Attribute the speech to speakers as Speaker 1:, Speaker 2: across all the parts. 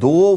Speaker 1: 2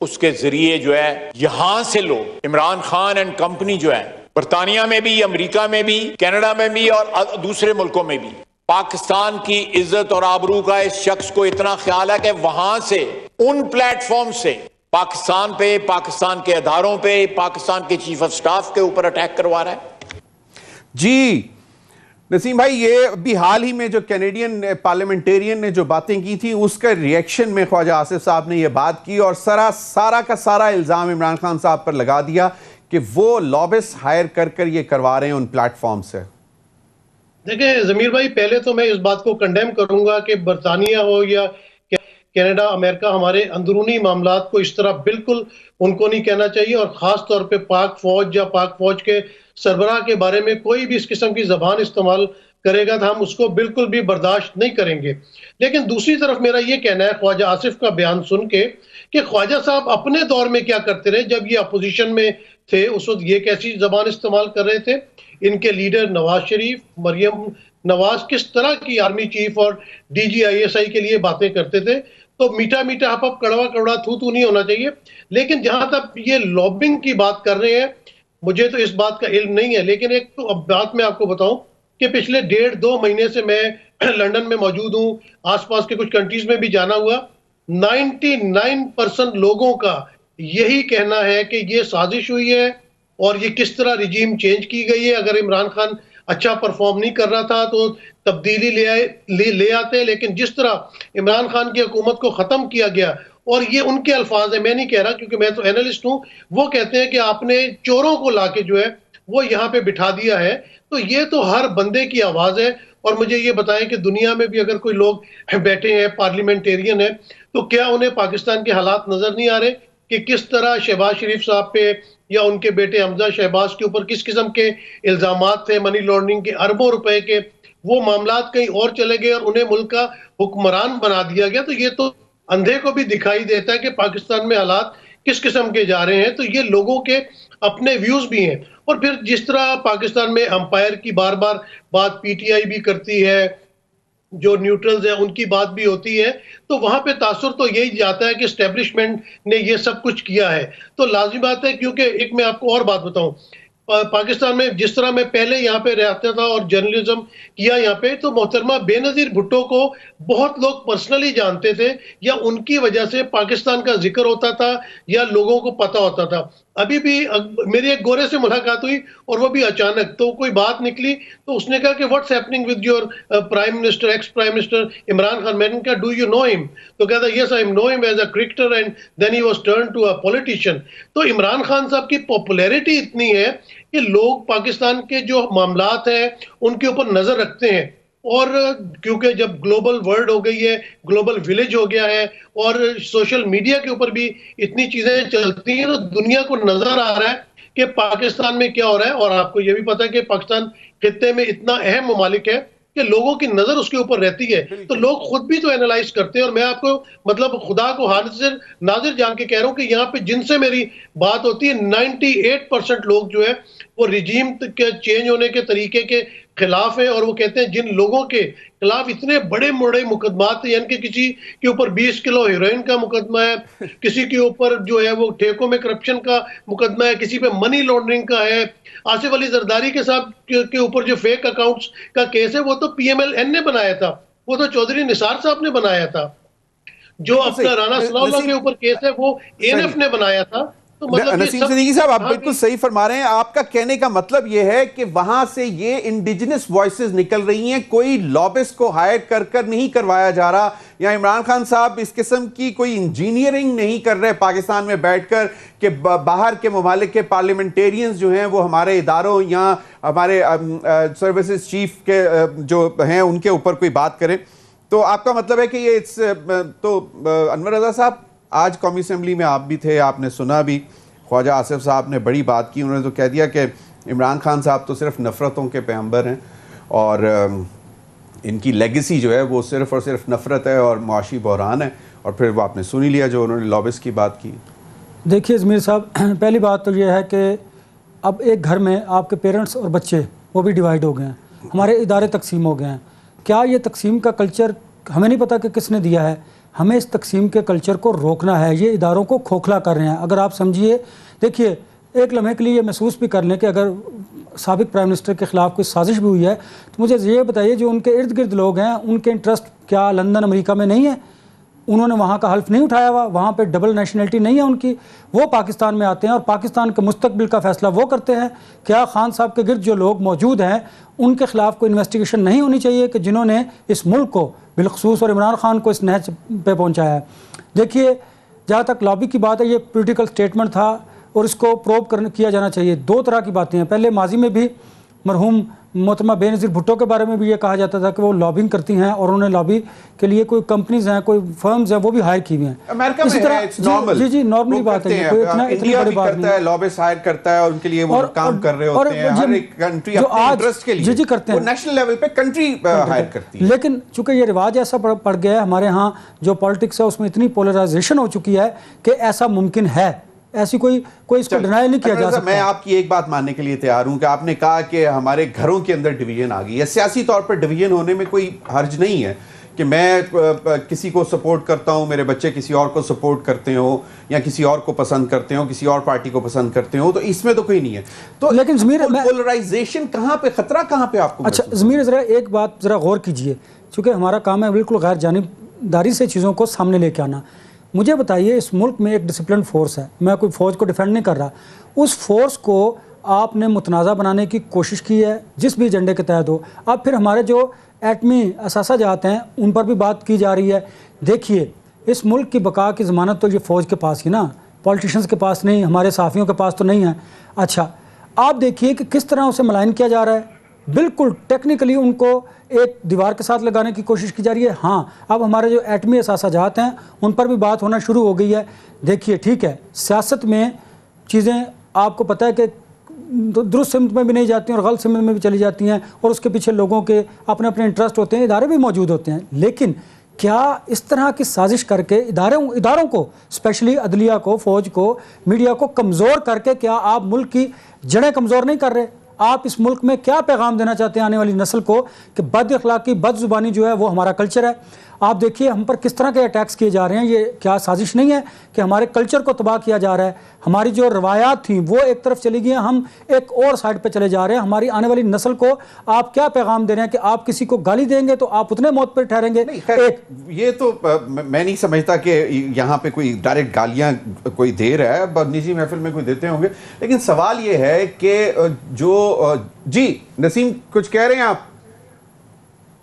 Speaker 2: اس کے ذریعے جو ہے یہاں سے لوگ عمران خان اینڈ کمپنی جو ہے برطانیہ میں بھی، امریکہ میں بھی، کینیڈا میں بھی اور دوسرے ملکوں میں بھی پاکستان کی عزت اور آبرو کا اس شخص کو اتنا خیال ہے کہ وہاں سے ان پلیٹ فارم سے پاکستان پہ، پاکستان کے اداروں پہ، پاکستان کے چیف آف سٹاف کے اوپر اٹیک کروا رہا ہے۔
Speaker 1: جی نسیم بھائی، یہ ابھی حال ہی میں جو کینیڈین پارلیمنٹیرین نے جو باتیں کی تھی اس کا ریئیکشن میں خواجہ آصف صاحب نے یہ بات کی اور سارا کا سارا الزام عمران خان صاحب پر لگا دیا کہ وہ لابس ہائر کر یہ کروا رہے ہیں ان پلیٹ فارم سے۔
Speaker 3: دیکھیں ضمیر بھائی، پہلے تو میں اس بات کو کنڈیم کروں گا کہ برطانیہ ہو یا کینیڈا، امریکہ، ہمارے اندرونی معاملات کو اس طرح بالکل ان کو نہیں کہنا چاہیے، اور خاص طور پہ پاک فوج یا پاک فوج کے سربراہ کے بارے میں کوئی بھی اس قسم کی زبان استعمال کرے گا تو ہم اس کو بالکل بھی برداشت نہیں کریں گے۔ لیکن دوسری طرف میرا یہ کہنا ہے خواجہ آصف کا بیان سن کے کہ خواجہ صاحب اپنے دور میں کیا کرتے رہے جب یہ اپوزیشن میں تھے، اس وقت یہ کیسی زبان استعمال کر رہے تھے۔ ان کے لیڈر نواز شریف، مریم نواز کس طرح کی آرمی چیف اور D G I S I کے لیے باتیں کرتے تھے۔ تو میٹھا میٹھا ہپ ہپ کڑوا کڑوا تھو نہیں ہونا چاہیے۔ لیکن جہاں تک یہ لابنگ کی بات کر رہے ہیں، مجھے تو اس بات کا علم نہیں ہے، لیکن ایک تو اب بات میں آپ کو بتاؤں کہ پچھلے 1.5-2 مہینے سے میں لنڈن میں موجود ہوں، آس پاس کے کچھ کنٹریز میں بھی جانا ہوا۔ 99% لوگوں کا یہی کہنا ہے کہ یہ سازش ہوئی ہے اور یہ کس طرح رجیم چینج کی گئی ہے۔ اگر عمران خان اچھا پرفارم نہیں کر رہا تھا تو تبدیلی لے آتے، لیکن جس طرح عمران خان کی حکومت کو ختم کیا گیا، اور یہ ان کے الفاظ ہیں، میں نہیں کہہ رہا کیونکہ میں تو اینالسٹ ہوں، وہ کہتے ہیں کہ آپ نے چوروں کو لا کے جو ہے وہ یہاں پہ بٹھا دیا ہے۔ تو یہ تو ہر بندے کی آواز ہے، اور مجھے یہ بتائیں کہ دنیا میں بھی اگر کوئی لوگ بیٹھے ہیں پارلیمنٹیرین ہیں تو کیا انہیں پاکستان کے حالات نظر نہیں آ رہے کہ کس طرح شہباز شریف صاحب پہ یا ان کے بیٹے حمزہ شہباز کے اوپر کس قسم کے الزامات تھے، منی لانڈرنگ کے، اربوں روپے کے، وہ معاملات کہیں اور چلے گئے اور انہیں ملک کا حکمران بنا دیا گیا۔ تو یہ تو اندھے کو بھی دکھائی دیتا ہے کہ پاکستان میں حالات کس قسم کے جا رہے ہیں۔ تو یہ لوگوں کے اپنے ویوز بھی ہیں، اور پھر جس طرح پاکستان میں امپائر کی بار بار بات پی ٹی آئی بھی کرتی ہے، جو نیوٹرلز ہیں ان کی بات بھی ہوتی ہے، تو وہاں پہ تاثر تو یہی جاتا ہے کہ اسٹیبلشمنٹ نے یہ سب کچھ کیا ہے۔ تو لازمی بات ہے، کیونکہ ایک میں آپ کو اور بات بتاؤں، پاکستان میں جس طرح میں پہلے یہاں پہ رہتا تھا اور جرنلزم کیا یہاں پہ، تو محترمہ بے نظیر بھٹو کو بہت لوگ پرسنلی جانتے تھے، یا ان کی وجہ سے پاکستان کا ذکر ہوتا تھا یا لوگوں کو پتہ ہوتا تھا۔ ابھی بھی میری ایک گورے سے ملاقات ہوئی اور وہ بھی اچانک، تو کوئی بات نکلی تو اس نے کہا کہ what's happening with your prime minister, ex prime minister Imran Khan. میں نے کہا ڈو یو نو ہم؟ تو کہتا یس I know him as a cricketer and then he was turned to a politician. تو عمران خان صاحب کی پاپولیرٹی اتنی ہے کہ لوگ پاکستان کے جو معاملات ہیں ان کے اوپر نظر رکھتے ہیں، اور کیونکہ جب گلوبل ورلڈ ہو گئی ہے، گلوبل ولیج ہو گیا ہے، اور سوشل میڈیا کے اوپر بھی اتنی چیزیں چلتی ہیں، تو دنیا کو نظر آ رہا ہے کہ پاکستان میں کیا ہو رہا ہے۔ اور آپ کو یہ بھی پتا ہے کہ پاکستان خطے میں اتنا اہم ممالک ہے کہ لوگوں کی نظر اس کے اوپر رہتی ہے، تو لوگ خود بھی تو اینالائز کرتے ہیں۔ اور میں آپ کو مطلب خدا کو حاضر ناظر جان کے کہہ رہا ہوں کہ یہاں پہ جن سے میری بات ہوتی ہے 98% لوگ جو ہے وہ رجیم کے چینج ہونے کے طریقے کے خلاف ہیں، اور وہ کہتے ہیں جن لوگوں کے خلاف اتنے بڑے مقدمات ہیں، یعنی کہ کسی کے اوپر 20 کلو ہیروئن کا مقدمہ ہے، کسی کے اوپر جو ہے وہ ٹھیکوں میں کرپشن کا مقدمہ ہے، کسی پہ منی لانڈرنگ کا ہے، آصف علی زرداری کے صاحب کے اوپر جو فیک اکاؤنٹس کا کیس ہے وہ تو پی ایم ایل این نے بنایا تھا، وہ تو چودھری نثار صاحب نے بنایا تھا۔ جو اپنا رانا ثناء اللہ کے اوپر کیس ہے وہ اے این ایف نے بنایا تھا۔
Speaker 1: نسیم صدیقی صاحب، آپ بالکل صحیح فرما رہے ہیں۔ آپ کا کہنے کا مطلب یہ ہے کہ وہاں سے یہ انڈیجنس وائسز نکل رہی ہیں، کوئی لابس کو ہائر کر نہیں کروایا جا رہا، یا عمران خان صاحب اس قسم کی کوئی انجینئرنگ نہیں کر رہے پاکستان میں بیٹھ کر کہ باہر کے ممالک کے پارلیمنٹیرینز جو ہیں وہ ہمارے اداروں یا ہمارے سروسز چیف کے جو ہیں ان کے اوپر کوئی بات کریں۔ تو آپ کا مطلب ہے کہ یہ تو انور رضا صاحب، آج قومی اسمبلی میں آپ بھی تھے، آپ نے سنا بھی، خواجہ آصف صاحب نے بڑی بات کی، انہوں نے تو کہہ دیا کہ عمران خان صاحب تو صرف نفرتوں کے پیغمبر ہیں، اور ان کی لیگیسی جو ہے وہ صرف اور صرف نفرت ہے اور معاشی بحران ہے۔ اور پھر وہ آپ نے سنی لیا جو انہوں نے لابس کی بات کی۔
Speaker 4: دیکھیے ضمیر صاحب، پہلی بات تو یہ ہے کہ اب ایک گھر میں آپ کے پیرنٹس اور بچے وہ بھی ڈیوائیڈ ہو گئے ہیں، ہمارے ادارے تقسیم ہو گئے ہیں۔ کیا یہ تقسیم کا کلچر ہمیں نہیں پتہ کہ کس نے دیا ہے، ہمیں اس تقسیم کے کلچر کو روکنا ہے. یہ اداروں کو کھوکھلا کر رہے ہیں. اگر آپ سمجھیے, دیکھیے ایک لمحے کے لیے یہ محسوس بھی کر لیں کہ اگر سابق پرائم منسٹر کے خلاف کوئی سازش بھی ہوئی ہے تو مجھے یہ بتائیے جو ان کے ارد گرد لوگ ہیں ان کے انٹرسٹ کیا لندن امریکہ میں نہیں ہے؟ انہوں نے وہاں کا حلف نہیں اٹھایا ہوا, وہاں پہ ڈبل نیشنلٹی نہیں ہے ان کی, وہ پاکستان میں آتے ہیں اور پاکستان کے مستقبل کا فیصلہ وہ کرتے ہیں. کیا خان صاحب کے گرد جو لوگ موجود ہیں ان کے خلاف کوئی انویسٹیگیشن نہیں ہونی چاہیے کہ جنہوں نے اس ملک کو بالخصوص اور عمران خان کو اس نہج پہ پہنچایا ہے؟ دیکھیے جہاں تک لابی کی بات ہے, یہ پولیٹیکل سٹیٹمنٹ تھا اور اس کو پروب کیا جانا چاہیے. دو طرح کی باتیں ہیں. پہلے ماضی میں بھی مرحوم محترمہ بے نظیر بھٹو کے بارے میں بھی یہ کہا جاتا تھا کہ وہ لابنگ کرتی ہیں اور انہوں نے لابی کے لیے کوئی کمپنیز ہیں, کوئی فرمز ہیں, وہ بھی ہائر کی ہوئی ہیں.
Speaker 1: امریکہ
Speaker 4: اسی
Speaker 1: میں
Speaker 4: طرح
Speaker 1: ہے, it's normal.
Speaker 4: جی نارملی بات ہے, کوئی اتنی بڑی بات نہیں ہے.
Speaker 1: لابسٹ ہائر کرتا ہے اور ان کے لیے وہ کام کر رہے ہوتے ہیں. ہر ایک کنٹری اپنے انٹرسٹ کے لیے
Speaker 4: کرتے ہیں,
Speaker 1: وہ نیشنل لیول پہ کنٹری ہائر کرتی ہے.
Speaker 4: لیکن چونکہ یہ رواج ایسا پڑ گیا ہے ہمارے ہاں, جو پالیٹکس ہے اس میں اتنی پولرائزیشن ہو چکی ہے کہ ایسا ممکن ہے, ایسی کوئی اس کو ڈینائی نہیں کیا جا سکتا.
Speaker 1: میں آپ کی ایک بات ماننے کے لیے تیار ہوں کہ آپ نے کہا کہ ہمارے گھروں کے اندر ڈویژن آ گئی ہے. سیاسی طور پر ڈویژن ہونے میں کوئی حرج نہیں ہے کہ میں کسی کو سپورٹ کرتا ہوں, میرے بچے کسی اور کو سپورٹ کرتے ہوں یا کسی اور کو پسند کرتے ہوں, کسی اور پارٹی کو پسند کرتے ہوں, تو اس میں تو کوئی نہیں ہے. تو
Speaker 4: لیکن ضمیر
Speaker 1: پولرائزیشن کہاں پہ, خطرہ کہاں پہ آپ کو؟
Speaker 4: اچھا ضمیر ذرا ایک بات ذرا غور کیجئے, چونکہ ہمارا کام ہے بالکل غیر جانبداری سے چیزوں کو سامنے لے کے آنا. مجھے بتائیے اس ملک میں ایک ڈسپلن فورس ہے, میں کوئی فوج کو ڈیفینڈ نہیں کر رہا, اس فورس کو آپ نے متنازع بنانے کی کوشش کی ہے جس بھی ایجنڈے کے تحت ہو. اب پھر ہمارے جو ایٹمی اثاثہ جات ہیں ان پر بھی بات کی جا رہی ہے. دیکھیے اس ملک کی بقا کی ضمانت تو یہ فوج کے پاس ہی نا, پولیٹیشنز کے پاس نہیں, ہمارے صحافیوں کے پاس تو نہیں ہے. اچھا آپ دیکھیے کہ کس طرح اسے ملائن کیا جا رہا ہے, بالکل ٹیکنیکلی ان کو ایک دیوار کے ساتھ لگانے کی کوشش کی جا رہی ہے. ہاں اب ہمارے جو ایٹمی اثاثہ جات ہیں ان پر بھی بات ہونا شروع ہو گئی ہے. دیکھیے ٹھیک ہے, سیاست میں چیزیں آپ کو پتہ ہے کہ درست سمت میں بھی نہیں جاتی ہیں اور غلط سمت میں بھی چلی جاتی ہیں, اور اس کے پیچھے لوگوں کے اپنے اپنے انٹرسٹ ہوتے ہیں, ادارے بھی موجود ہوتے ہیں. لیکن کیا اس طرح کی سازش کر کے اداروں کو, اسپیشلی عدلیہ کو, فوج کو, میڈیا کو کمزور کر کے کیا آپ ملک کی جڑیں کمزور نہیں کر رہے؟ آپ اس ملک میں کیا پیغام دینا چاہتے ہیں آنے والی نسل کو کہ بد اخلاقی, بد زبانی جو ہے وہ ہمارا کلچر ہے؟ آپ دیکھیے ہم پر کس طرح کے اٹیکس کیے جا رہے ہیں. یہ کیا سازش نہیں ہے کہ ہمارے کلچر کو تباہ کیا جا رہا ہے؟ ہماری جو روایات تھیں وہ ایک طرف چلی گئی ہیں, ہم ایک اور سائڈ پہ چلے جا رہے ہیں. ہماری آنے والی نسل کو آپ کیا پیغام دے رہے ہیں کہ آپ کسی کو گالی دیں گے تو آپ اتنے موت پہ ٹھہریں گے؟
Speaker 1: یہ تو میں نہیں سمجھتا کہ یہاں پہ کوئی ڈائریکٹ گالیاں کوئی دے رہا ہے, نجی محفل میں کوئی دیتے ہوں گے. لیکن سوال یہ ہے کہ جو جی نسیم کچھ کہہ رہے ہیں آپ؟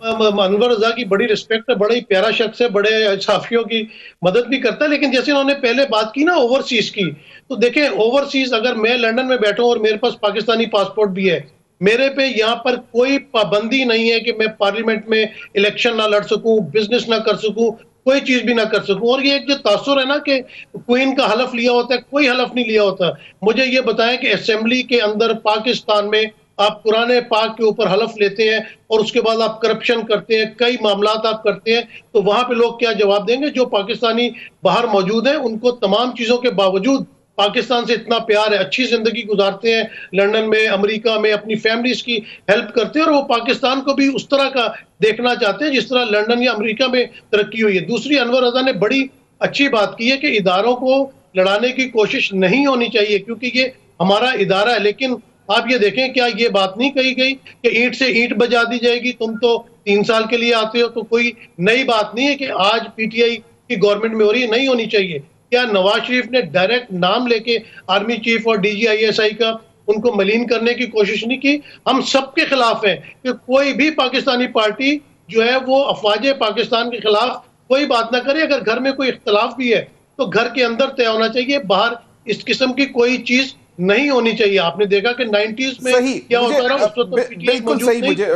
Speaker 3: انور رضا کی بڑی رسپیکٹ ہے, بڑا ہی پیارا شخص ہے, بڑے صحافیوں کی مدد بھی کرتا ہے. لیکن جیسے انہوں نے پہلے بات کی نا اوورسیز کی, تو دیکھیں اوورسیز اگر میں لندن میں بیٹھا ہوں اور میرے پاس پاکستانی پاسپورٹ بھی ہے, میرے پہ یہاں پر کوئی پابندی نہیں ہے کہ میں پارلیمنٹ میں الیکشن نہ لڑ سکوں, بزنس نہ کر سکوں, کوئی چیز بھی نہ کر سکوں. اور یہ ایک جو تاثر ہے نا کہ کوئین کا حلف لیا ہوتا ہے, کوئی حلف نہیں لیا ہوتا. مجھے یہ بتائیں کہ اسمبلی کے اندر پاکستان میں آپ قرآن پاک کے اوپر حلف لیتے ہیں اور اس کے بعد آپ کرپشن کرتے ہیں, کئی معاملات آپ کرتے ہیں, تو وہاں پہ لوگ کیا جواب دیں گے؟ جو پاکستانی باہر موجود ہیں ان کو تمام چیزوں کے باوجود پاکستان سے اتنا پیار ہے, اچھی زندگی گزارتے ہیں لندن میں, امریکہ میں, اپنی فیملیز کی ہیلپ کرتے ہیں, اور وہ پاکستان کو بھی اس طرح کا دیکھنا چاہتے ہیں جس طرح لندن یا امریکہ میں ترقی ہوئی ہے. دوسری انور رضا نے بڑی اچھی بات کی ہے کہ اداروں کو لڑانے کی کوشش نہیں ہونی چاہیے کیونکہ یہ ہمارا ادارہ ہے. لیکن آپ یہ دیکھیں کیا یہ بات نہیں کہی گئی کہ اینٹ سے اینٹ بجا دی جائے گی, تم تو 3 سال کے لیے آتے ہو, تو کوئی نئی بات نہیں ہے کہ آج پی ٹی آئی کی گورنمنٹ میں ہو رہی ہے, نہیں ہونی چاہیے. کیا نواز شریف نے ڈائریکٹ نام لے کے آرمی چیف اور D G I S I کا ان کو ملین کرنے کی کوشش نہیں کی؟ ہم سب کے خلاف ہیں کہ کوئی بھی پاکستانی پارٹی جو ہے وہ افواج پاکستان کے خلاف کوئی بات نہ کرے. اگر گھر میں کوئی اختلاف بھی ہے تو گھر کے اندر طے ہونا چاہیے, باہر اس قسم کی کوئی چیز نہیں ہونی چاہیے. آپ نے دیکھا کہ 90s میں کیا ہوتا رہا, اس وقت
Speaker 1: بالکل صحیح. مجھے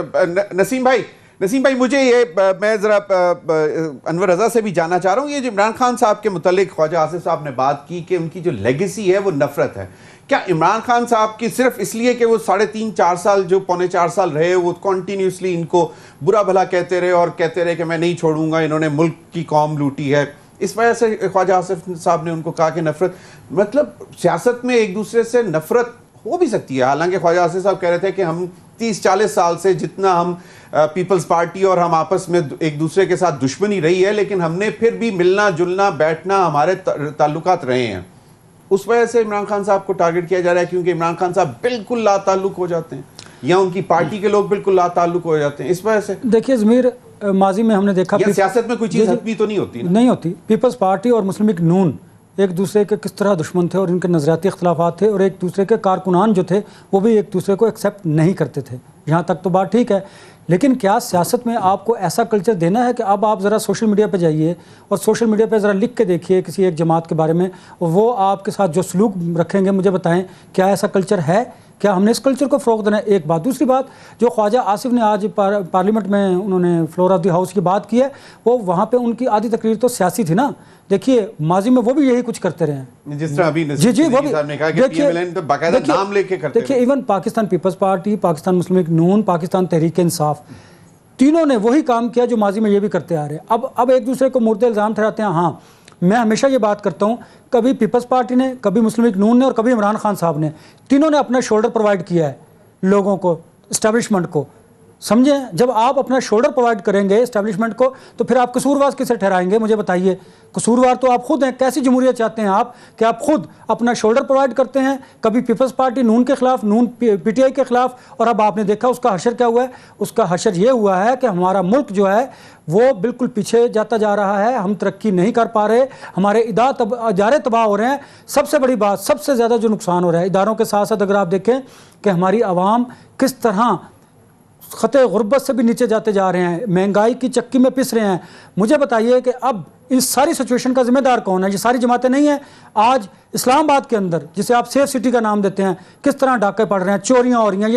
Speaker 1: نسیم بھائی مجھے یہ میں ذرا انور رضا سے بھی جاننا چاہ رہا ہوں, یہ جو عمران خان صاحب کے متعلق خواجہ آصف صاحب نے بات کی کہ ان کی جو لیگیسی ہے وہ نفرت ہے, کیا عمران خان صاحب کی صرف اس لیے کہ وہ 3.5-4 سال جو 3.25 سال رہے وہ کنٹینیوسلی ان کو برا بھلا کہتے رہے اور کہتے رہے کہ میں نہیں چھوڑوں گا, انہوں نے ملک کی قوم لوٹی ہے, اس وجہ سے خواجہ آصف صاحب نے ان کو کہا کہ نفرت, مطلب سیاست میں ایک دوسرے سے نفرت ہو بھی سکتی ہے. حالانکہ خواجہ آصف صاحب کہہ رہے تھے کہ ہم 30-40 سال سے جتنا ہم پیپلز پارٹی اور ہم آپس میں ایک دوسرے کے ساتھ دشمنی رہی ہے، لیکن ہم نے پھر بھی ملنا جلنا بیٹھنا ہمارے تعلقات رہے ہیں. اس وجہ سے عمران خان صاحب کو ٹارگٹ کیا جا رہا ہے کیونکہ عمران خان صاحب بالکل لا تعلق ہو جاتے ہیں یا ان کی پارٹی کے لوگ بالکل لا تعلق ہو جاتے ہیں. اس وجہ سے
Speaker 4: دیکھیے ضمیر، ماضی میں ہم نے دیکھا
Speaker 1: سیاست میں کوئی چیز حتمی تو نہیں ہوتی
Speaker 4: نہیں ہوتی. پیپلز پارٹی اور مسلم لیگ نون ایک دوسرے کے کس طرح دشمن تھے اور ان کے نظریاتی اختلافات تھے، اور ایک دوسرے کے کارکنان جو تھے وہ بھی ایک دوسرے کو ایکسیپٹ نہیں کرتے تھے. یہاں تک تو بات ٹھیک ہے، لیکن کیا سیاست میں آپ کو ایسا کلچر دینا ہے کہ اب آپ ذرا سوشل میڈیا پہ جائیے اور سوشل میڈیا پہ ذرا لکھ کے دیکھیے کسی ایک جماعت کے بارے میں، وہ آپ کے ساتھ جو سلوک رکھیں گے مجھے بتائیں کیا ایسا کلچر ہے؟ کیا ہم نے اس کلچر کو فروغ دینا ہے؟ ایک بات. دوسری بات، جو خواجہ آصف نے آج پارلیمنٹ میں انہوں نے فلور آف دی ہاؤس کی بات کی ہے، وہ وہاں پہ ان کی آدھی تقریر تو سیاسی تھی نا. دیکھیے ماضی میں وہ بھی یہی کچھ کرتے رہے ہیں،
Speaker 1: جس طرح ابھی
Speaker 4: جی جی وہ بھی
Speaker 1: باقاعدہ نام لے کے کرتے.
Speaker 4: دیکھیے even Pakistan peoples party, Pakistan Muslim league نون، پاکستان تحریک انصاف، تینوں نے وہی کام کیا جو ماضی میں یہ بھی کرتے آ رہے ہیں. اب ایک دوسرے کو مورد الزام ٹھہراتے ہیں. ہاں میں ہمیشہ یہ بات کرتا ہوں، کبھی پیپلز پارٹی نے، کبھی مسلم لیگ نون نے اور کبھی عمران خان صاحب نے، تینوں نے اپنا شولڈر پرووائڈ کیا ہے لوگوں کو، اسٹیبلشمنٹ کو. سمجھیں، جب آپ اپنا شولڈر پرووائڈ کریں گے اسٹیبلشمنٹ کو تو پھر آپ قصوروار کسے ٹھہرائیں گے؟ مجھے بتائیے. قصوروار تو آپ خود ہیں. کیسی جمہوریت چاہتے ہیں آپ کہ آپ خود اپنا شولڈر پرووائڈ کرتے ہیں، کبھی پیپلز پارٹی نون کے خلاف، نون پی ٹی آئی کے خلاف، اور اب آپ نے دیکھا اس کا حشر کیا ہوا ہے. اس کا حشر یہ ہوا ہے کہ ہمارا ملک جو ہے وہ بالکل پیچھے جاتا جا رہا ہے، ہم ترقی نہیں کر پا رہے، ہمارے ادارے تباہ ہو رہے ہیں. سب سے بڑی بات، سب سے زیادہ جو نقصان ہو رہا ہے اداروں کے ساتھ ساتھ، اگر آپ دیکھیں کہ ہماری عوام کس طرح خطے غربت سے بھی نیچے جاتے جا رہے ہیں، مہنگائی کی چکی میں پس رہے ہیں. مجھے بتائیے کہ اب اس ساری سچویشن کا ذمہ دار کون ہے؟ یہ ساری جماعتیں نہیں ہیں. آج اسلام آباد کے اندر جسے آپ سیف سٹی کا نام دیتے ہیں، کس طرح ڈاکے پڑ رہے ہیں، چوریاں ہو رہی ہیں.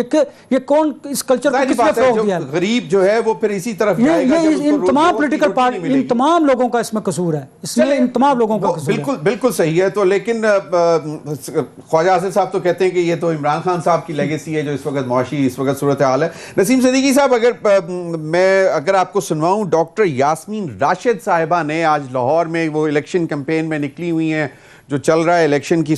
Speaker 4: یہ کون اس کلچر کو کس نے فروغ دیا ہے؟
Speaker 1: غریب جو ہے وہ پھر اسی طرف جائے گا.
Speaker 4: ان تمام پولیٹیکل پارٹی، ان تمام لوگوں کا اس میں قصور ہے. اس میں ان تمام لوگوں کا قصور ہے.
Speaker 1: بالکل صحیح ہے. تو لیکن خواجہ آصف صاحب تو کہتے ہیں کہ یہ تو عمران خان صاحب کی لیگیسی ہے جو اس وقت معاشی اس وقت صورتحال ہے. نسیم صدیقی صاحب، اگر آپ کو سنواؤں، ڈاکٹر یاسمین راشد صاحبہ نے آج لاہور میں وہ الیکشن کیمپین میں نکلی ہوئی ہیں، جو چل رہا ہے الیکشن کی،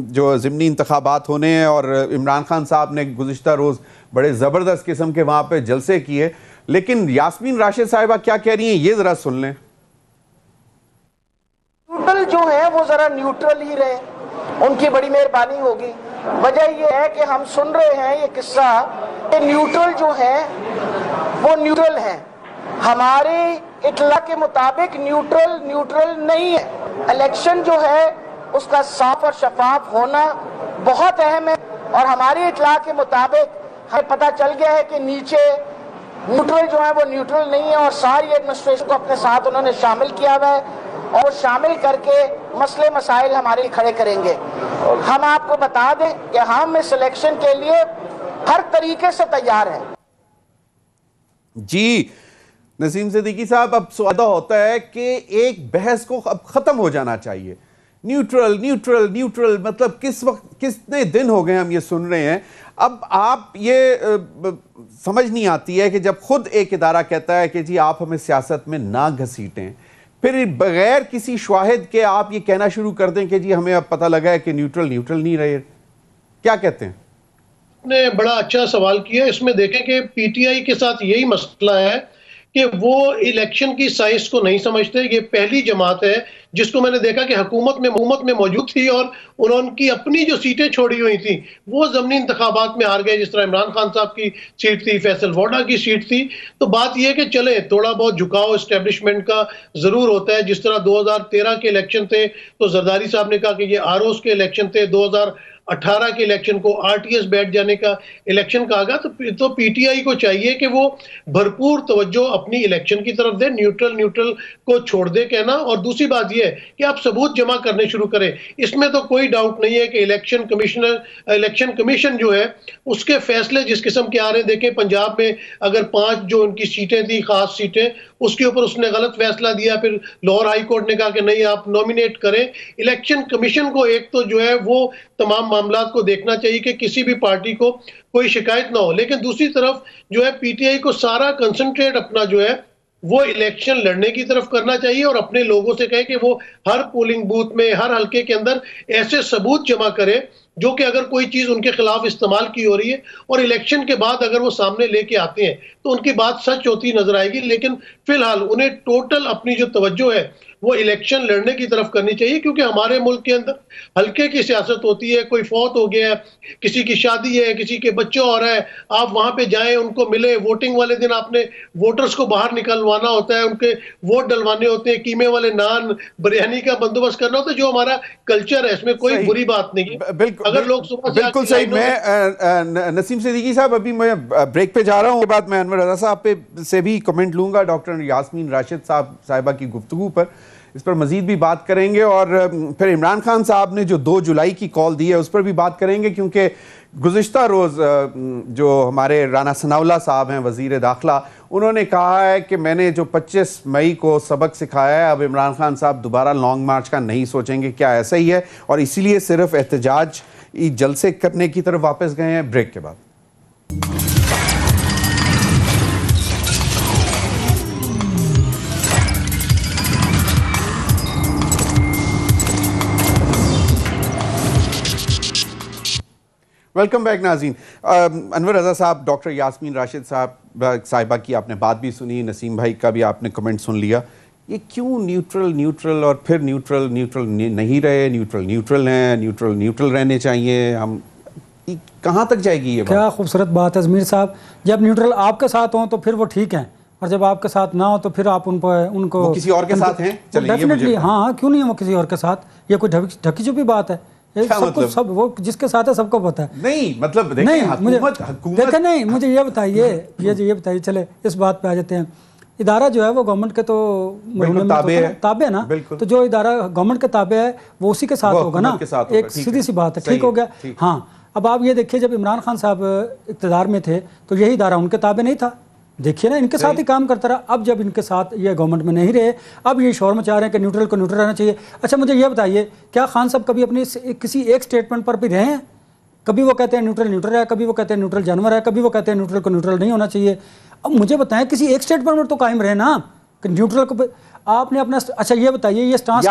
Speaker 1: جو ضمنی انتخابات ہونے ہیں، اور عمران خان صاحب نے گزشتہ روز بڑے زبردست قسم کے وہاں پہ جلسے کیے. لیکن یاسمین راشد صاحبہ کیا کہہ رہی ہیں یہ ذرا سن لیں.
Speaker 5: نیوٹرل جو ہے وہ ذرا نیوٹرل ہی رہے، ان کی بڑی مہربانی ہوگی. وجہ یہ ہے کہ ہم سن رہے ہیں یہ قصہ کہ نیوٹرل جو ہے وہ نیوٹرل ہیں. ہمارے اطلاع کے مطابق نیوٹرل نہیں ہے. الیکشن جو ہے اس کا صاف اور شفاف ہونا بہت اہم ہے، اور ہماری اطلاع کے مطابق ہمیں پتہ چل گیا ہے کہ نیچے نیوٹرل جو ہے وہ نیوٹرل نہیں ہے، اور ساری ایڈمنسٹریشن کو اپنے ساتھ انہوں نے شامل کیا ہوا ہے، اور شامل کر کے مسئلے مسائل ہمارے کھڑے کریں گے. ہم آپ کو بتا دیں کہ ہم اس الیکشن کے لیے ہر طریقے سے تیار ہیں.
Speaker 1: جی نسیم صدیقی صاحب، اب سوال ہوتا ہے کہ ایک بحث کو اب ختم ہو جانا چاہیے. نیوٹرل مطلب کس وقت، کتنے دن ہو گئے ہم یہ سن رہے ہیں. اب آپ یہ سمجھ نہیں آتی ہے کہ جب خود ایک ادارہ کہتا ہے کہ جی آپ ہمیں سیاست میں نہ گھسیٹیں، پھر بغیر کسی شواہد کے آپ یہ کہنا شروع کر دیں کہ جی ہمیں اب پتہ لگا ہے کہ نیوٹرل نہیں رہے. کیا کہتے ہیں؟
Speaker 3: نے بڑا اچھا سوال کیا. اس میں دیکھیں کہ پی ٹی آئی کے ساتھ یہی مسئلہ ہے کہ وہ الیکشن کی سائنس کو نہیں سمجھتے. یہ پہلی جماعت ہے جس کو میں نے دیکھا کہ حکومت میں موجود تھی، اور انہوں کی اپنی جو سیٹیں چھوڑی ہوئی تھیں وہ ضمنی انتخابات میں ہار گئے. جس طرح عمران خان صاحب کی سیٹ تھی، فیصل ووڈا کی سیٹ تھی. تو بات یہ ہے کہ چلے تھوڑا بہت جھکاؤ اسٹیبلشمنٹ کا ضرور ہوتا ہے. جس طرح 2013 کے الیکشن تھے تو زرداری صاحب نے کہا کہ یہ آر اوز کے الیکشن تھے، 2018 کے الیکشن کو آر ٹی ایس بیٹھ جانے کا الیکشن کہا گیا. تو پی ٹی آئی کو چاہیے کہ وہ بھرپور توجہ اپنی الیکشن کی طرف دے، نیوٹرل کو چھوڑ دے کہنا. اور دوسری بات یہ ہے کہ آپ ثبوت جمع کرنے شروع کریں. اس میں تو کوئی ڈاؤٹ نہیں ہے کہ الیکشن کمیشن جو ہے اس کے فیصلے جس قسم کے آ رہے ہیں. دیکھیں پنجاب میں اگر 5 جو ان کی سیٹیں تھیں، خاص سیٹیں، اس کے اوپر اس نے غلط فیصلہ دیا. پھر لاہور ہائی کورٹ نے کہا کہ نہیں آپ نومینیٹ کریں. الیکشن کمیشن کو ایک تو جو ہے وہ تمام معاملات کو دیکھنا چاہیے کہ کسی بھی پارٹی کو کوئی شکایت نہ ہو. لیکن دوسری طرف جو ہے پی ٹی آئی کو سارا کنسنٹریٹ اپنا جو ہے وہ الیکشن لڑنے کی طرف کرنا چاہیے، اور اپنے لوگوں سے کہے کہ وہ ہر پولنگ بوتھ میں، ہر حلقے کے اندر ایسے ثبوت جمع کرے جو کہ اگر کوئی چیز ان کے خلاف استعمال کی ہو رہی ہے اور الیکشن کے بعد اگر وہ سامنے لے کے آتے ہیں تو ان کی بات سچ ہوتی نظر آئے گی، لیکن فی الحال انہیں ٹوٹل اپنی جو توجہ ہے وہ الیکشن لڑنے کی طرف کرنی چاہیے، کیونکہ ہمارے ملک کے اندر ہلکے کی سیاست ہوتی ہے، کوئی فوت ہو گیا ہے، کسی کی شادی ہے، کسی کے بچہ ہو رہا ہے، آپ وہاں پہ جائیں، ان کو ملے، ووٹنگ والے دن آپ نے ووٹرز کو باہر نکلوانا ہوتا ہے، ان کے ووٹ ڈلوانے ہوتے ہیں، قیمے والے نان بریانی کا بندوبست کرنا ہوتا ہے، جو ہمارا کلچر ہے، اس میں کوئی بری بات نہیں ہے۔ اگر لوگ صبح سے
Speaker 1: بالکل صحیح۔ میں نسیم صدیقی صاحب ابھی میں بریک پہ جا رہا ہوں، اس کے بعد میں انور رضا صاحب سے بھی کمنٹ لوں گا ڈاکٹر یاسمین راشد صاحبہ کی گفتگو پر، اس پر مزید بھی بات کریں گے، اور پھر عمران خان صاحب نے جو 2 جولائی کی کال دی ہے اس پر بھی بات کریں گے، کیونکہ گزشتہ روز جو ہمارے رانا ثناءاللہ صاحب ہیں وزیر داخلہ، انہوں نے کہا ہے کہ میں نے جو 25 مئی کو سبق سکھایا ہے اب عمران خان صاحب دوبارہ لانگ مارچ کا نہیں سوچیں گے۔ کیا ایسا ہی ہے اور اسی لیے صرف احتجاج جلسے کرنے کی طرف واپس گئے ہیں؟ بریک کے بعد۔ ویلکم بیک ناظرین۔ انور رضا صاحب، ڈاکٹر یاسمین راشد صاحبہ کی آپ نے بات بھی سنی، نسیم بھائی کا بھی آپ نے کمنٹ سن لیا۔ یہ کیوں نیوٹرل اور پھر نیوٹرل نہیں رہے، نیوٹرل ہیں، نیوٹرل رہنے چاہیے، ہم کہاں تک جائے گی یہ بات؟
Speaker 4: کیا خوبصورت بات ہے ضمیر صاحب، جب نیوٹرل آپ کے ساتھ ہوں تو پھر وہ ٹھیک ہیں، اور جب آپ کے ساتھ نہ ہو تو پھر آپ ان کو
Speaker 1: وہ کسی اور کے ساتھ ہیں؟
Speaker 4: ڈیفینیٹلی ہاں، کیوں نہیں ہے وہ کسی اور کے ساتھ؟ یہ کوئی ڈھکی چھپی بات ہے؟ سب وہ جس کے ساتھ ہے سب کو پتا ہے۔
Speaker 1: نہیں مطلب
Speaker 4: دیکھیں نہیں، مجھے یہ بتائیے چلے اس بات پہ آ جاتے ہیں، ادارہ جو ہے وہ گورنمنٹ کے تو تابع ہے نا، تو جو ادارہ گورنمنٹ کے تابع ہے وہ اسی کے ساتھ ہوگا نا، ایک سیدھی سی بات ہے، ٹھیک ہو گیا۔ ہاں اب آپ یہ دیکھیے جب عمران خان صاحب اقتدار میں تھے تو یہی ادارہ ان کے تابع نہیں تھا، دیکھیے نا ان کے ساتھ ہی کام کرتا رہا۔ اب جب ان کے ساتھ یہ گورنمنٹ میں نہیں رہے، اب یہ شور مچا رہے ہیں کہ نیوٹرل کو نیوٹرل رہنا چاہیے۔ اچھا مجھے یہ بتائیے، کیا خان صاحب کبھی اپنی کسی ایک سٹیٹمنٹ پر بھی رہے ہیں؟ کبھی وہ کہتے ہیں نیوٹرل ہے، کبھی وہ کہتے ہیں نیوٹرل جانور ہے، کبھی وہ کہتے ہیں نیوٹرل کو نیوٹرل نہیں ہونا چاہیے۔ اب مجھے بتائیں کسی ایک سٹیٹمنٹ پر تو قائم رہے نا کہ نیوٹرل کو آپ نے اپنا۔ اچھا یہ بتائیے یہ سٹانس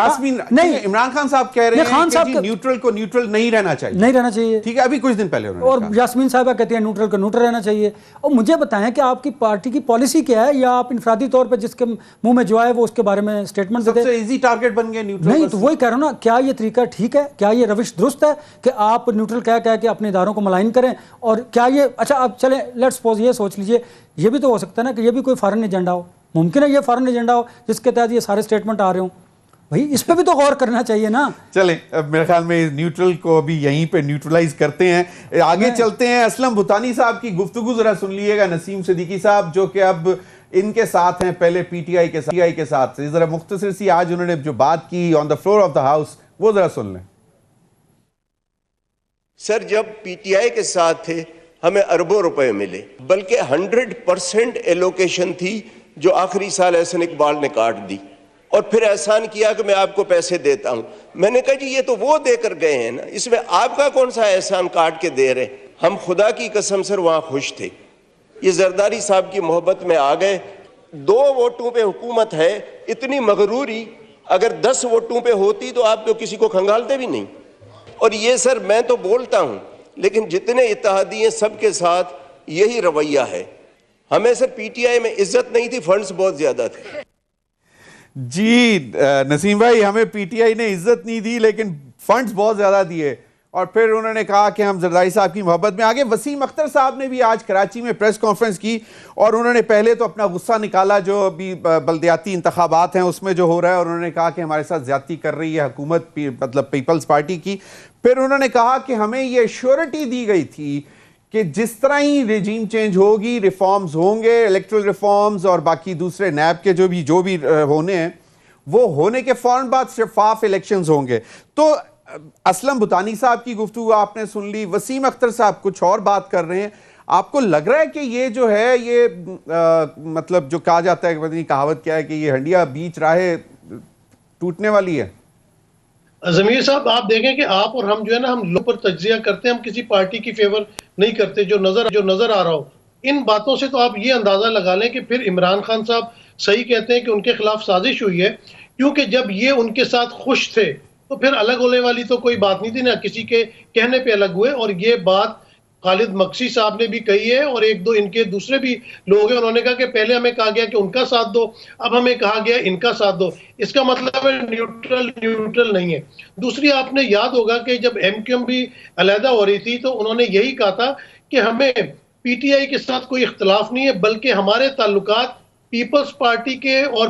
Speaker 1: نہیں، عمران خان صاحب کہہ رہے ہیں کہ نیوٹرل کو نیوٹرل نہیں رہنا چاہیے، ٹھیک ہے، ابھی کچھ دن پہلے
Speaker 4: اور یاسمین صاحبہ کہتے ہیں نیوٹرل کو نیوٹرل رہنا چاہیے۔ اور مجھے بتائیں کہ آپ کی پارٹی کی پالیسی کیا ہے، یا آپ انفرادی طور پہ جس کے منہ میں جو آئے وہ اس کے بارے میں سٹیٹمنٹ دیتے ہیں؟
Speaker 1: سب سے ایزی ٹارگٹ بن گئے نیوٹرل۔
Speaker 4: نہیں تو وہی کہہ رہا ہوں نا، کیا یہ طریقہ ٹھیک ہے؟ کیا یہ روش درست ہے کہ آپ نیوٹرل کہہ کے اپنے اداروں کو ملائن کریں؟ اور کیا یہ اچھا اب چلیں لیٹس سپوز یہ سوچ لیجئے، یہ بھی تو ہو سکتا ہے نا کہ یہ بھی کوئی فارن ایجنڈا ہو، ممکن ہے یہ فارن ایجنڈا ہو جس کے تحت یہ سارے سٹیٹمنٹ آ رہے ہوں، بھائی اس پہ بھی تو غور کرنا چاہیے نا۔
Speaker 1: چلیں اب میرے خیال میں نیوٹرل کو ابھی یہیں پہ نیوٹرلائز کرتے ہیں، آگے چلتے ہیں۔ اسلم بھوتانی صاحب کی گفتگو ذرا سن لیے گا، نسیم صدیقی صاحب جو کہ اب ان کے ساتھ ہیں، پہلے پی ٹی آئی کے ساتھ، ذرا مختصر سی آج انہوں نے جو بات کی on the floor of the house وہ ذرا سن لیں۔
Speaker 6: سر جب پی ٹی آئی کے ساتھ تھے ہمیں اربوں روپے ملے، بلکہ 100% ایلوکیشن تھی جو آخری سال احسن اقبال نے کاٹ دی، اور پھر احسان کیا کہ میں آپ کو پیسے دیتا ہوں۔ میں نے کہا جی یہ تو وہ دے کر گئے ہیں نا، اس میں آپ کا کون سا احسان کاٹ کے دے رہے؟ ہم خدا کی قسم سر وہاں خوش تھے، یہ زرداری صاحب کی محبت میں آ گئے۔ 2 ووٹوں پہ حکومت ہے، اتنی مغروری اگر 10 ووٹوں پہ ہوتی تو آپ تو کسی کو کھنگالتے بھی نہیں۔ اور یہ سر میں تو بولتا ہوں لیکن جتنے اتحادی ہیں سب کے ساتھ یہی رویہ ہے۔ ہمیں سر پی ٹی آئی میں عزت نہیں تھی، فنڈز بہت زیادہ تھے۔
Speaker 1: جی نسیم بھائی، ہمیں پی ٹی آئی نے عزت نہیں دی لیکن فنڈز بہت زیادہ دیے، اور پھر انہوں نے کہا کہ ہم زرداری صاحب کی محبت میں آگے۔ وسیم اختر صاحب نے بھی آج کراچی میں پریس کانفرنس کی اور انہوں نے پہلے تو اپنا غصہ نکالا جو ابھی بلدیاتی انتخابات ہیں اس میں جو ہو رہا ہے، اور انہوں نے کہا کہ ہمارے ساتھ زیادتی کر رہی ہے حکومت، مطلب پیپلز پارٹی کی۔ پھر انہوں نے کہا کہ ہمیں یہ ایشورٹی دی گئی تھی کہ جس طرح ہی رجیم چینج ہوگی، ریفارمز ہوں گے، الیکٹرل ریفارمز اور باقی دوسرے نیب کے جو بھی ہونے ہیں وہ ہونے کے فوراً بعد شفاف الیکشنز ہوں گے۔ تو اسلم بھوتانی صاحب کی گفتگو آپ نے سن لی، وسیم اختر صاحب کچھ اور بات کر رہے ہیں۔ آپ کو لگ رہا ہے کہ یہ جو ہے یہ مطلب جو کہا جاتا ہے، پتہ نہیں کہاوت کیا ہے کہ یہ ہنڈیا بیچ راہے ٹوٹنے والی ہے؟
Speaker 3: ضمیر صاحب آپ دیکھیں کہ آپ اور ہم جو ہے نا، ہم لوگ پر تجزیہ کرتے ہیں، ہم کسی پارٹی کی فیور نہیں کرتے جو نظر آ رہا ہو۔ ان باتوں سے تو آپ یہ اندازہ لگا لیں کہ پھر عمران خان صاحب صحیح کہتے ہیں کہ ان کے خلاف سازش ہوئی ہے، کیونکہ جب یہ ان کے ساتھ خوش تھے تو پھر الگ ہونے والی تو کوئی بات نہیں تھی، نہ کسی کے کہنے پہ الگ ہوئے. اور یہ بات خالد مکسی صاحب نے بھی کہی ہے اور ایک دو ان کے دوسرے بھی لوگ ہیں، انہوں نے کہا کہ پہلے ہمیں کہا گیا کہ ان کا ساتھ دو، اب ہمیں کہا گیا ان کا ساتھ دو. اس کا مطلب ہے نیوٹرل نہیں ہے. دوسری آپ نے یاد ہوگا کہ جب ایم کیو ایم بھی علیحدہ ہو رہی تھی تو انہوں نے یہی کہا تھا کہ ہمیں پی ٹی آئی کے ساتھ کوئی اختلاف نہیں ہے، بلکہ ہمارے تعلقات پیپلز پارٹی کے اور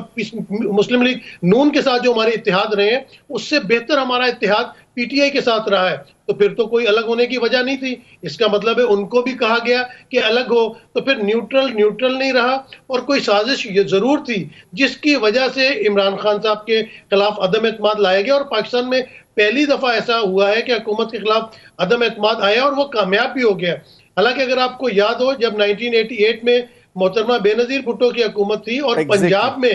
Speaker 3: مسلم لیگ نون کے ساتھ جو ہمارے اتحاد رہے ہیں اس سے بہتر ہمارا اتحاد پی ٹی آئی کے ساتھ رہا ہے. تو پھر تو کوئی الگ ہونے کی وجہ نہیں تھی. اس کا مطلب ہے ان کو بھی کہا گیا کہ الگ ہو، تو پھر نیوٹرل نہیں رہا. اور کوئی سازش یہ ضرور تھی جس کی وجہ سے عمران خان صاحب کے خلاف عدم اعتماد لایا گیا، اور پاکستان میں پہلی دفعہ ایسا ہوا ہے کہ حکومت کے خلاف عدم اعتماد آیا اور وہ کامیاب بھی ہو گیا. حالانکہ اگر آپ کو یاد ہو جب 1988 میں محترمہ بے نظیر بھٹو کی حکومت تھی اور پنجاب میں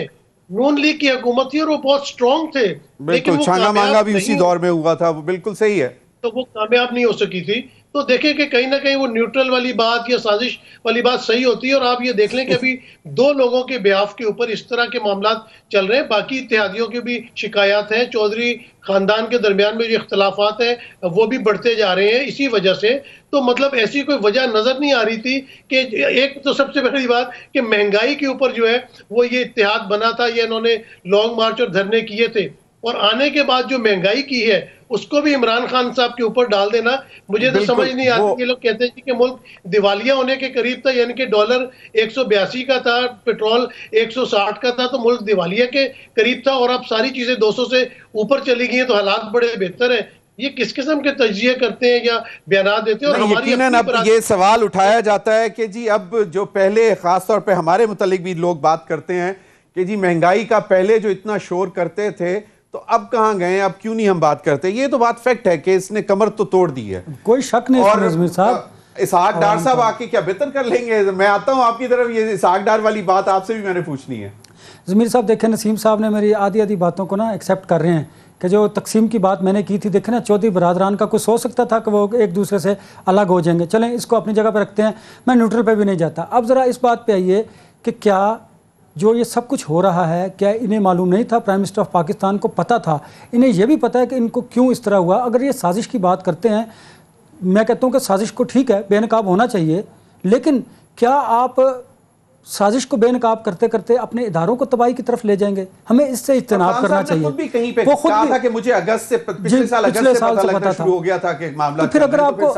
Speaker 3: نون لیگ کی حکومت تھی اور وہ بہت سٹرونگ تھے،
Speaker 1: بالکل چھانا مانگا بھی اسی دور میں ہوا تھا، وہ بالکل صحیح ہے،
Speaker 3: تو وہ کامیاب نہیں ہو سکی تھی. تو دیکھیں کہ کہیں نہ کہیں وہ نیوٹرل والی بات یا سازش والی بات صحیح ہوتی ہے. اور آپ یہ دیکھ لیں کہ ابھی دو لوگوں کے بیاف کے اوپر اس طرح کے معاملات چل رہے ہیں. باقی اتحادیوں کی بھی شکایات ہیں، چودھری خاندان کے درمیان میں جو اختلافات ہیں وہ بھی بڑھتے جا رہے ہیں اسی وجہ سے. تو مطلب ایسی کوئی وجہ نظر نہیں آ رہی تھی کہ ایک تو سب سے پہلی بات کہ مہنگائی کے اوپر جو ہے وہ یہ اتحاد بنا تھا، یہ انہوں نے لانگ مارچ اور دھرنے کیے تھے. اور آنے کے بعد جو مہنگائی کی ہے اس کو بھی عمران خان صاحب کے اوپر ڈال دینا مجھے تو سمجھ نہیں آتی. یہ لوگ کہتے ہیں کہ ملک دیوالیہ ہونے کے قریب تھا، یعنی کہ ڈالر 182 کا تھا، پیٹرول 160 کا تھا، تو ملک دیوالیہ کے قریب تھا اور اب ساری چیزیں 200 سے اوپر چلی گئی ہیں تو حالات بڑے بہتر ہیں. یہ کس قسم کے تجزیے کرتے ہیں یا بیانات دیتے ہیں؟ اور ہماری
Speaker 1: یقیناً اب یہ سوال اٹھایا جاتا ہے کہ جی اب جو پہلے خاص طور پہ ہمارے متعلق بھی لوگ بات کرتے ہیں کہ جی مہنگائی کا پہلے جو اتنا شور کرتے تھے تو اب کہاں گئے، اب کیوں نہیں ہم بات کرتے. یہ تو بات فیکٹ ہے کہ اس نے کمر تو توڑ دی ہے،
Speaker 4: کوئی شک نہیں.
Speaker 1: اور
Speaker 4: نظیر صاحب
Speaker 1: اسحاق ڈار صاحب آ کے کیا بہتر کر لیں گے؟ میں آتا ہوں آپ کی طرف، یہ اسحاق ڈار والی بات آپ سے بھی میں نے پوچھنی ہے.
Speaker 4: ضمیر صاحب دیکھیں نسیم صاحب نے میری آدھی باتوں کو نا ایکسیپٹ کر رہے ہیں کہ جو تقسیم کی بات میں نے کی تھی، دیکھیں نا چودھری برادران کا کوئی سوچ سکتا تھا کہ وہ ایک دوسرے سے الگ ہو جائیں گے. چلیں اس کو اپنی جگہ پہ رکھتے ہیں، میں نیوٹرل پہ بھی نہیں جاتا. اب ذرا اس بات پہ آئیے کہ کیا جو یہ سب کچھ ہو رہا ہے کیا انہیں معلوم نہیں تھا؟ پرائم منسٹر آف پاکستان کو پتہ تھا، انہیں یہ بھی پتہ ہے کہ ان کو کیوں اس طرح ہوا. اگر یہ سازش کی بات کرتے ہیں، میں کہتا ہوں کہ سازش کو ٹھیک ہے بے نقاب ہونا چاہیے، لیکن کیا آپ سازش کو بے نقاب کرتے کرتے اپنے اداروں کو تباہی کی طرف لے جائیں گے؟ ہمیں اس سے اجتناب کرنا چاہیے.
Speaker 1: خود بھی کہیں پہ کہا تھا کہ مجھے اگست سے پچھلے سال اگست سے پتہ لگنا شروع ہو گیا تھا کہ معاملہ.
Speaker 4: تو پھر اگر آپ کو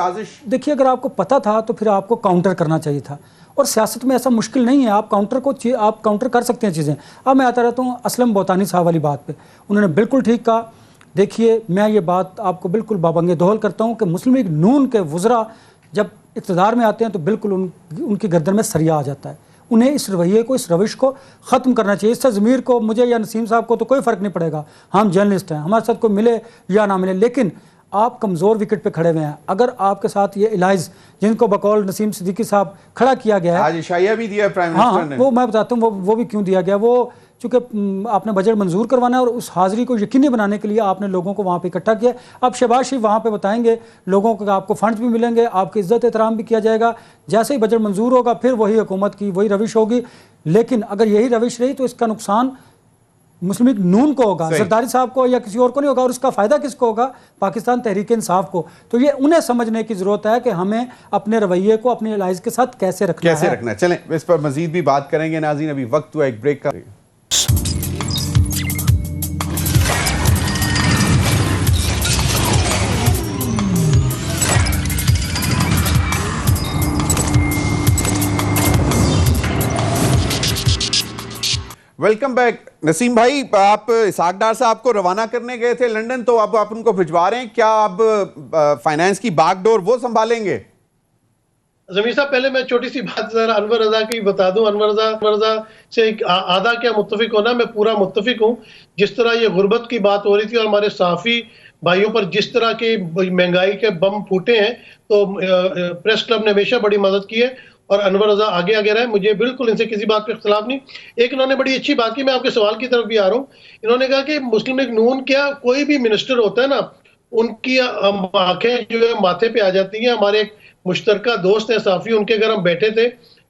Speaker 4: دیکھیے اگر آپ کو پتہ تھا تو پھر آپ کو کاؤنٹر کرنا چاہیے تھا. اور سیاست میں ایسا مشکل نہیں ہے، آپ کاؤنٹر کر سکتے ہیں چیزیں. اب میں آتا رہتا ہوں اسلم بوتانی صاحب والی بات پہ، انہوں نے بالکل ٹھیک کہا. دیکھیے میں یہ بات آپ کو بالکل بابنگ دہل کرتا ہوں کہ مسلم لیگ نون کے وزراء جب اقتدار میں آتے ہیں تو بالکل ان کی گردن میں سریا آ جاتا ہے. انہیں اس رویے کو، اس روش کو ختم کرنا چاہیے. اس سے ضمیر کو، مجھے یا نسیم صاحب کو تو کوئی فرق نہیں پڑے گا، ہم جرنلسٹ ہیں، ہمارے ساتھ کوئی ملے یا نہ ملے، لیکن آپ کمزور وکٹ پہ کھڑے ہوئے ہیں. اگر آپ کے ساتھ یہ الائز جن کو بقول نسیم صدیقی صاحب کھڑا کیا گیا ہے،
Speaker 1: آج اشائیہ بھی دیا پرائم منسٹر نے،
Speaker 4: وہ میں بتاتا ہوں وہ بھی کیوں دیا گیا. وہ چونکہ آپ نے بجٹ منظور کروانا ہے اور اس حاضری کو یقینی بنانے کے لیے آپ نے لوگوں کو وہاں پہ اکٹھا کیا. اب شہباز شریف وہاں پہ بتائیں گے لوگوں کو کہ آپ کو فنڈز بھی ملیں گے، آپ کی عزت احترام بھی کیا جائے گا. جیسے ہی بجٹ منظور ہوگا پھر وہی حکومت کی وہی روش ہوگی. لیکن اگر یہی روش رہی تو اس کا نقصان مسلم لیگ نون کو ہوگا، زرداری صاحب کو یا کسی اور کو نہیں ہوگا. اور اس کا فائدہ کس کو ہوگا؟ پاکستان تحریک انصاف کو. تو یہ انہیں سمجھنے کی ضرورت ہے کہ ہمیں اپنے رویے کو اپنے الائز کے ساتھ کیسے رکھنا ہے.
Speaker 1: چلیں اس پر مزید بھی بات کریں گے. ناظرین ابھی وقت ہوا ایک بریک کا. Welcome back. نسیم بھائی، آپ اسحاق ڈار صاحب کو روانہ کرنے گئے تھے لنڈن، تو اب آپ ان کو بھجوا رہے ہیں، کیا اب فائنانس کی باغ ڈور وہ سنبھالیں گے؟
Speaker 3: زمین صاحب پہلے میں چھوٹی سی بات ذرا انور رضا کی بتا دوں. انور رضا سے آدھا کیا متفق ہونا، میں پورا متفق ہوں. جس طرح یہ غربت کی بات ہو رہی تھی اور ہمارے صحافی بھائیوں پر جس طرح کی مہنگائی کے بم پھوٹے ہیں، تو پریس کلب نے ہمیشہ بڑی مدد کی ہے اور انور رضا آگے رہے. مجھے بالکل ان سے کسی بات پہ اختلاف نہیں. ایک انہوں نے بڑی اچھی بات کی، میں آپ کے سوال کی طرف بھی آ رہا ہوں. انہوں نے کہا کہ مسلم لیگ نون کیا کوئی بھی منسٹر ہوتا ہے نا، ان کی آنکھیں جو ہے ماتھے پہ آ جاتی ہیں. ہمارے ایک مشترکہ دوست ہیں صحافی، ان کے گھر ہم بیٹھے تھے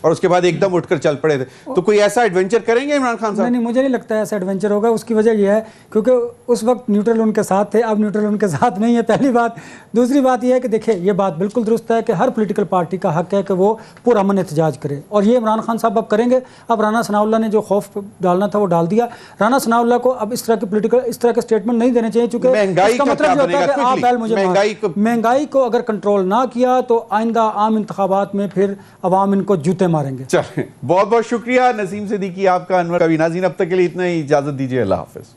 Speaker 1: اور اس کے بعد ایک دم اٹھ کر چل پڑے تھے. تو کوئی ایسا ایڈونچر کریں گے عمران خان صاحب؟
Speaker 4: نہیں, مجھے نہیں لگتا ہے ایسا ایڈونچر ہوگا. اس کی وجہ یہ ہے کیونکہ اس وقت نیوٹرل ان کے ساتھ تھے, اب نیوٹرل ان کے ساتھ نہیں ہے, پہلی بات. دوسری بات یہ ہے کہ دیکھیں یہ بات بالکل درست ہے کہ ہر پولیٹیکل پارٹی کا حق ہے کہ وہ پرامن احتجاج کرے, اور یہ عمران خان صاحب اب کریں گے. اب رانا ثناء اللہ نے جو خوف ڈالنا تھا وہ ڈال دیا. رانا ثناء اللہ کو اب اس طرح کے پولیٹیکل اس طرح کے اسٹیٹمنٹ نہیں دینے چاہیے, چونکہ اس کا مطلب یہ ہوتا ہے کہ آپ مہنگائی کو اگر کنٹرول نہ کیا تو آئندہ عام انتخابات میں پھر عوام ان کو جوتے ماریں گے.
Speaker 1: چلیں, بہت بہت شکریہ نسیم صدیقی آپ کا. انور کبھی ناظرین اب تک کے لیے اتنا ہی, اجازت دیجیے, اللہ حافظ.